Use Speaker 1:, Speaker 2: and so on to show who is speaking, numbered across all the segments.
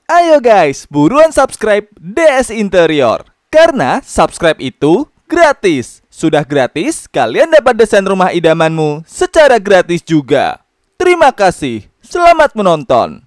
Speaker 1: Ayo guys, buruan subscribe DS Interior. Karena subscribe itu gratis. Sudah gratis, kalian dapat desain rumah idamanmu secara gratis juga. Terima kasih. Selamat menonton.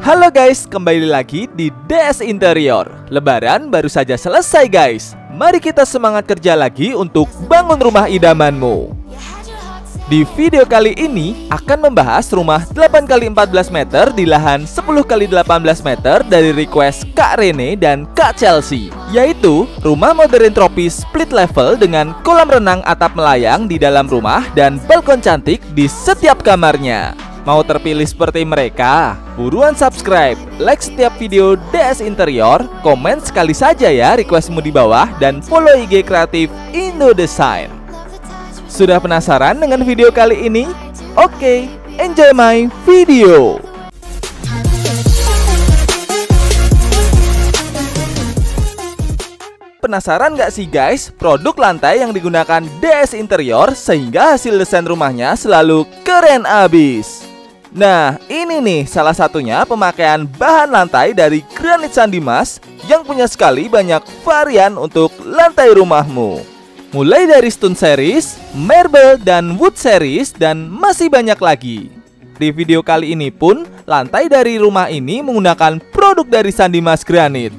Speaker 1: Halo guys, kembali lagi di DS Interior. Lebaran baru saja selesai guys. Mari kita semangat kerja lagi untuk bangun rumah idamanmu. Di video kali ini akan membahas rumah 8x14 meter di lahan 10x18 meter dari request Kak Rene dan Kak Chelsea, yaitu rumah modern tropis split level dengan kolam renang atap melayang di dalam rumah dan balkon cantik di setiap kamarnya. Mau terpilih seperti mereka? Buruan subscribe, like setiap video DS Interior, komen sekali saja ya requestmu di bawah, dan follow IG kreatif Indo Design. Sudah penasaran dengan video kali ini? Oke, enjoy my video. Penasaran gak sih guys, produk lantai yang digunakan DS Interior sehingga hasil desain rumahnya selalu keren abis? Nah, ini nih salah satunya pemakaian bahan lantai dari granit Sandimas yang punya sekali banyak varian untuk lantai rumahmu. Mulai dari stone series, marble, dan wood series, dan masih banyak lagi. Di video kali ini pun, lantai dari rumah ini menggunakan produk dari Sandimas Granit.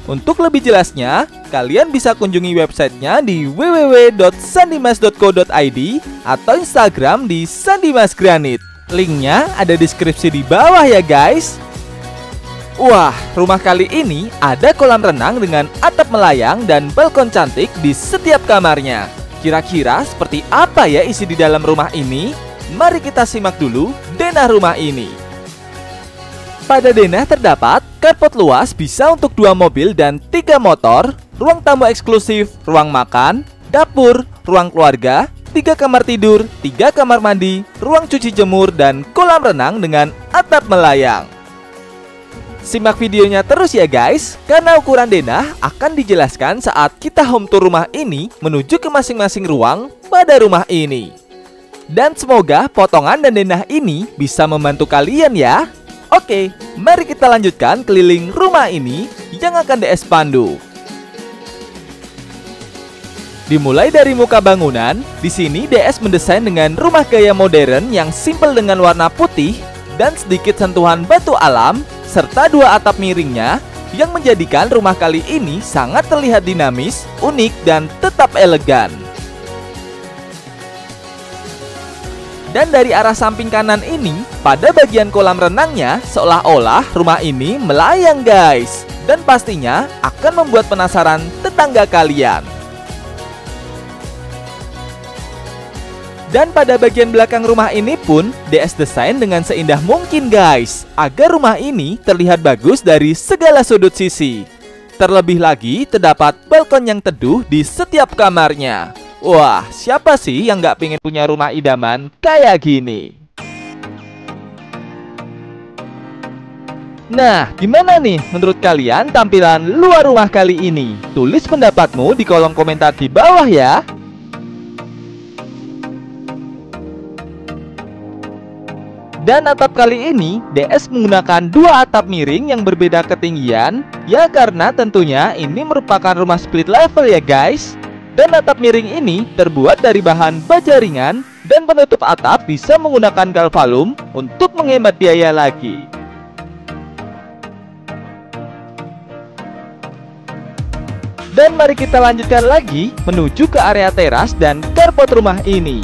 Speaker 1: Untuk lebih jelasnya, kalian bisa kunjungi websitenya di www.sandimas.co.id atau Instagram di Sandimas Granit. Linknya ada di deskripsi di bawah ya guys. Wah, rumah kali ini ada kolam renang dengan atap melayang dan balkon cantik di setiap kamarnya. Kira-kira seperti apa ya isi di dalam rumah ini? Mari kita simak dulu denah rumah ini. Pada denah terdapat carport luas bisa untuk 2 mobil dan 3 motor, ruang tamu eksklusif, ruang makan, dapur, ruang keluarga, 3 kamar tidur, 3 kamar mandi, ruang cuci jemur, dan kolam renang dengan atap melayang. Simak videonya terus ya guys, karena ukuran denah akan dijelaskan saat kita home tour rumah ini menuju ke masing-masing ruang pada rumah ini. Dan semoga potongan dan denah ini bisa membantu kalian ya. Oke, mari kita lanjutkan keliling rumah ini yang akan DS pandu. Dimulai dari muka bangunan, di sini DS mendesain dengan rumah gaya modern yang simple dengan warna putih dan sedikit sentuhan batu alam, serta 2 atap miringnya yang menjadikan rumah kali ini sangat terlihat dinamis, unik, dan tetap elegan. Dan dari arah samping kanan ini, pada bagian kolam renangnya, seolah-olah rumah ini melayang guys. Dan pastinya akan membuat penasaran tetangga kalian. Dan pada bagian belakang rumah ini pun DS desain dengan seindah mungkin guys, agar rumah ini terlihat bagus dari segala sudut sisi. Terlebih lagi terdapat balkon yang teduh di setiap kamarnya. Wah, siapa sih yang gak pengen punya rumah idaman kayak gini? Nah, gimana nih menurut kalian tampilan luar rumah kali ini? Tulis pendapatmu di kolom komentar di bawah ya. Dan atap kali ini DS menggunakan 2 atap miring yang berbeda ketinggian, ya karena tentunya ini merupakan rumah split level ya guys. Dan atap miring ini terbuat dari bahan baja ringan dan penutup atap bisa menggunakan galvalum untuk menghemat biaya lagi. Dan mari kita lanjutkan lagi menuju ke area teras dan carport rumah ini.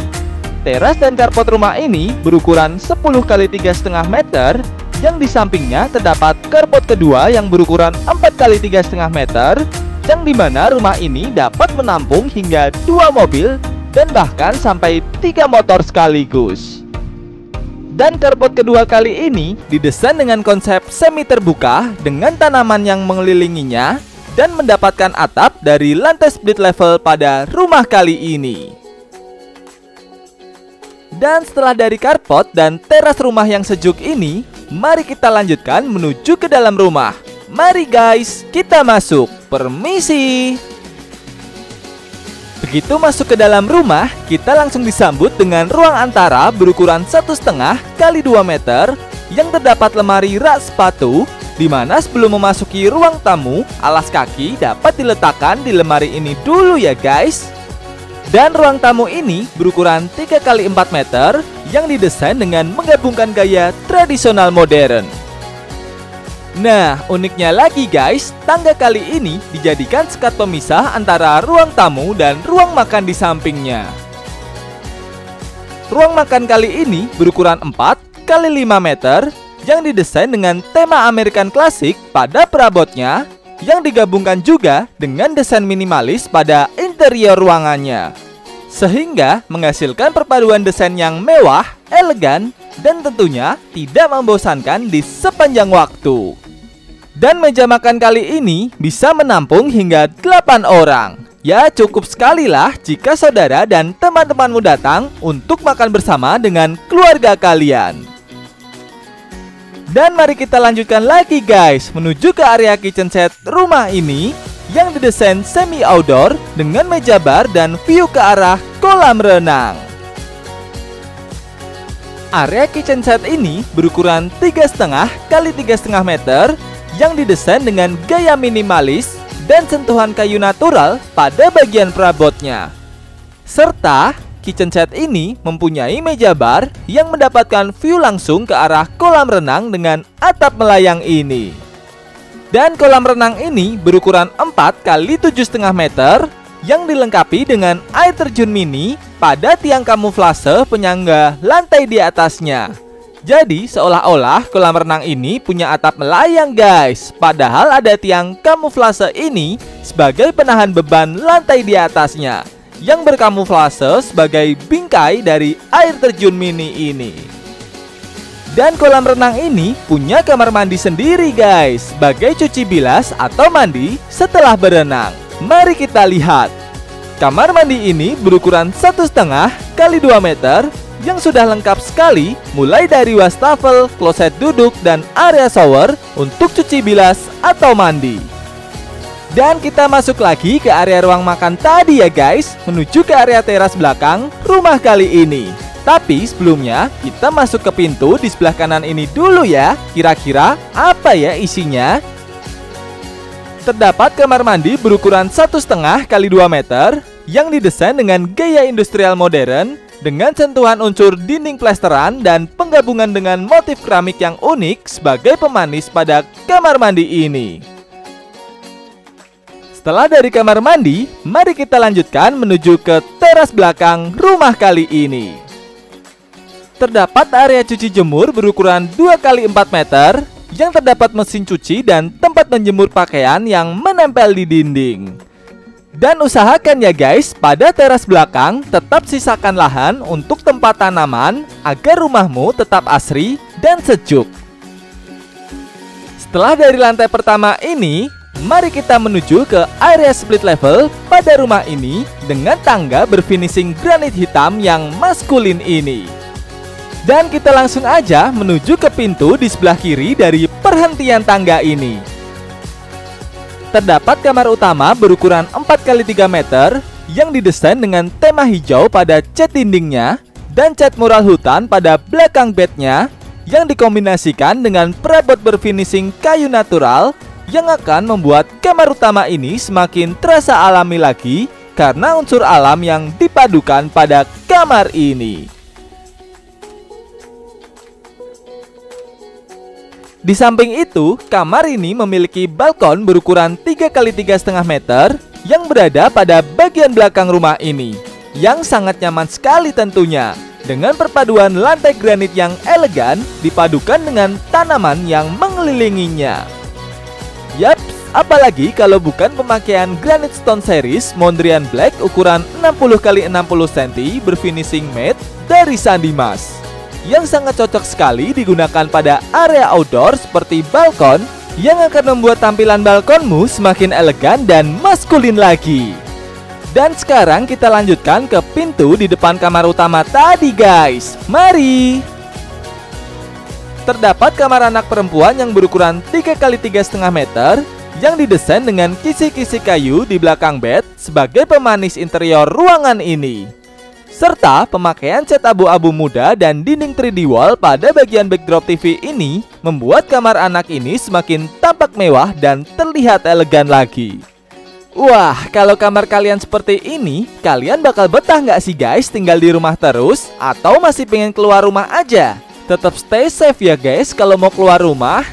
Speaker 1: Teras dan carport rumah ini berukuran 10 x 3,5 meter, yang di sampingnya terdapat carport kedua yang berukuran 4 x 3,5 meter, yang dimana rumah ini dapat menampung hingga 2 mobil dan bahkan sampai 3 motor sekaligus. Dan carport kedua kali ini didesain dengan konsep semi terbuka dengan tanaman yang mengelilinginya dan mendapatkan atap dari lantai split level pada rumah kali ini. Dan setelah dari carport dan teras rumah yang sejuk ini, mari kita lanjutkan menuju ke dalam rumah. Mari guys, kita masuk. Permisi. Begitu masuk ke dalam rumah, kita langsung disambut dengan ruang antara berukuran 1,5 kali 2 meter yang terdapat lemari rak sepatu, di mana sebelum memasuki ruang tamu, alas kaki dapat diletakkan di lemari ini dulu ya guys. Dan ruang tamu ini berukuran 3 kali 4 meter yang didesain dengan menggabungkan gaya tradisional modern. Nah, uniknya lagi guys, tangga kali ini dijadikan sekat pemisah antara ruang tamu dan ruang makan di sampingnya. Ruang makan kali ini berukuran 4 kali 5 meter yang didesain dengan tema American klasik pada perabotnya, yang digabungkan juga dengan desain minimalis pada interior ruangannya, sehingga menghasilkan perpaduan desain yang mewah, elegan, dan tentunya tidak membosankan di sepanjang waktu. Dan meja makan kali ini bisa menampung hingga 8 orang. Ya, cukup sekali lah jika saudara dan teman-temanmu datang untuk makan bersama dengan keluarga kalian. Dan mari kita lanjutkan lagi guys, menuju ke area kitchen set rumah ini yang didesain semi outdoor dengan meja bar dan view ke arah kolam renang. Area kitchen set ini berukuran 3,5 kali 3,5 meter yang didesain dengan gaya minimalis dan sentuhan kayu natural pada bagian perabotnya. Serta kitchen set ini mempunyai meja bar yang mendapatkan view langsung ke arah kolam renang dengan atap melayang ini. Dan kolam renang ini berukuran 4 kali 7,5 meter yang dilengkapi dengan air terjun mini pada tiang kamuflase penyangga lantai di atasnya. Jadi seolah-olah kolam renang ini punya atap melayang guys, padahal ada tiang kamuflase ini sebagai penahan beban lantai di atasnya, yang berkamuflase sebagai bingkai dari air terjun mini ini. Dan kolam renang ini punya kamar mandi sendiri guys, sebagai cuci bilas atau mandi setelah berenang. Mari kita lihat. Kamar mandi ini berukuran 1,5 kali 2 meter yang sudah lengkap sekali, mulai dari wastafel, kloset duduk, dan area shower untuk cuci bilas atau mandi. Dan kita masuk lagi ke area ruang makan tadi ya guys, menuju ke area teras belakang rumah kali ini. Tapi sebelumnya kita masuk ke pintu di sebelah kanan ini dulu ya. Kira-kira apa ya isinya? Terdapat kamar mandi berukuran 1,5 kali 2 meter yang didesain dengan gaya industrial modern dengan sentuhan unsur dinding plesteran dan penggabungan dengan motif keramik yang unik sebagai pemanis pada kamar mandi ini. Setelah dari kamar mandi, mari kita lanjutkan menuju ke teras belakang rumah kali ini. Terdapat area cuci jemur berukuran 2 kali 4 meter yang terdapat mesin cuci dan tempat menjemur pakaian yang menempel di dinding. Dan usahakan ya guys, pada teras belakang tetap sisakan lahan untuk tempat tanaman agar rumahmu tetap asri dan sejuk. Setelah dari lantai pertama ini, mari kita menuju ke area split level pada rumah ini dengan tangga berfinishing granit hitam yang maskulin ini. Dan kita langsung aja menuju ke pintu di sebelah kiri dari perhentian tangga ini. Terdapat kamar utama berukuran 4 kali 3 meter yang didesain dengan tema hijau pada cat dindingnya dan cat mural hutan pada belakang bednya yang dikombinasikan dengan perabot berfinishing kayu natural yang akan membuat kamar utama ini semakin terasa alami lagi karena unsur alam yang dipadukan pada kamar ini. Di samping itu, kamar ini memiliki balkon berukuran 3 kali 3,5 meter yang berada pada bagian belakang rumah ini, yang sangat nyaman sekali tentunya, dengan perpaduan lantai granit yang elegan dipadukan dengan tanaman yang mengelilinginya. Yaps, apalagi kalau bukan pemakaian Granite Stone Series Mondrian Black ukuran 60 kali 60 cm berfinishing matte dari Sandimas, yang sangat cocok sekali digunakan pada area outdoor seperti balkon, yang akan membuat tampilan balkonmu semakin elegan dan maskulin lagi. Dan sekarang kita lanjutkan ke pintu di depan kamar utama tadi guys. Mari. Terdapat kamar anak perempuan yang berukuran 3 kali 3,5 meter yang didesain dengan kisi-kisi kayu di belakang bed sebagai pemanis interior ruangan ini. Serta pemakaian cat abu-abu muda dan dinding 3D wall pada bagian backdrop TV ini membuat kamar anak ini semakin tampak mewah dan terlihat elegan lagi. Wah, kalau kamar kalian seperti ini, kalian bakal betah nggak sih guys tinggal di rumah terus? Atau masih pengen keluar rumah aja? Tetap stay safe ya guys kalau mau keluar rumah.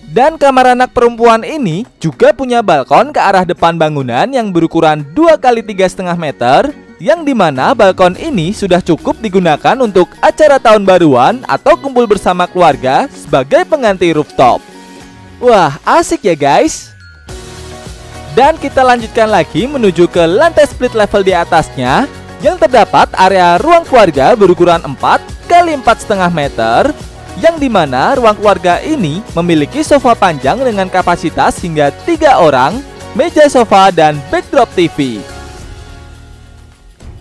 Speaker 1: Dan kamar anak perempuan ini juga punya balkon ke arah depan bangunan yang berukuran 2 x 3,5 meter, yang dimana balkon ini sudah cukup digunakan untuk acara tahun baruan atau kumpul bersama keluarga sebagai pengganti rooftop. Wah, asik ya guys. Dan kita lanjutkan lagi menuju ke lantai split level di atasnya, yang terdapat area ruang keluarga berukuran 4 x 4,5 meter, yang dimana ruang keluarga ini memiliki sofa panjang dengan kapasitas hingga 3 orang, meja sofa, dan backdrop TV.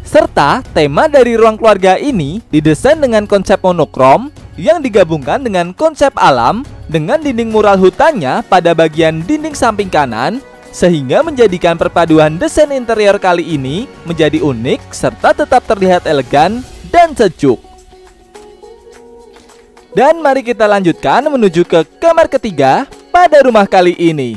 Speaker 1: Serta tema dari ruang keluarga ini didesain dengan konsep monokrom yang digabungkan dengan konsep alam dengan dinding mural hutannya pada bagian dinding samping kanan, sehingga menjadikan perpaduan desain interior kali ini menjadi unik serta tetap terlihat elegan dan sejuk. Dan mari kita lanjutkan menuju ke kamar ketiga pada rumah kali ini.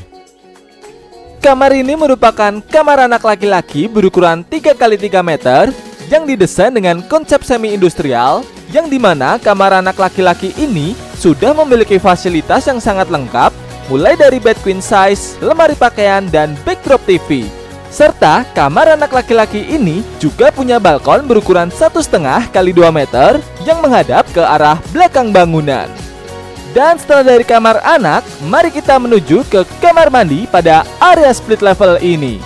Speaker 1: Kamar ini merupakan kamar anak laki-laki berukuran 3 x 3 meter yang didesain dengan konsep semi-industrial, yang dimana kamar anak laki-laki ini sudah memiliki fasilitas yang sangat lengkap, mulai dari bed queen size, lemari pakaian, dan backdrop TV. Serta kamar anak laki-laki ini juga punya balkon berukuran 1,5 x 2 meter yang menghadap ke arah belakang bangunan. Dan setelah dari kamar anak, mari kita menuju ke kamar mandi pada area split level ini.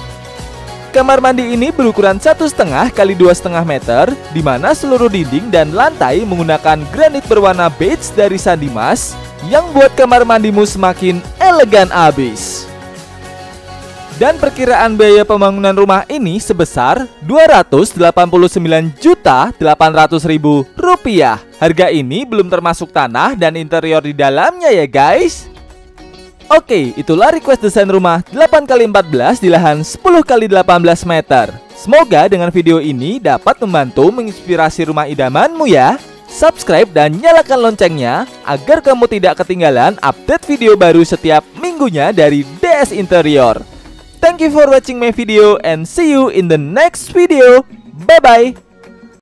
Speaker 1: Kamar mandi ini berukuran 1,5 x 2,5 meter, di mana seluruh dinding dan lantai menggunakan granit berwarna beige dari Sandimas, yang buat kamar mandimu semakin elegan abis. Dan perkiraan biaya pembangunan rumah ini sebesar Rp289.800.000. Harga ini belum termasuk tanah dan interior di dalamnya ya guys. Oke, itulah request desain rumah 8 x 14 di lahan 10 x 18 meter. Semoga dengan video ini dapat membantu menginspirasi rumah idamanmu ya. Subscribe dan nyalakan loncengnya agar kamu tidak ketinggalan update video baru setiap minggunya dari DS Interior. Thank you for watching my video and see you in the next video. Bye bye.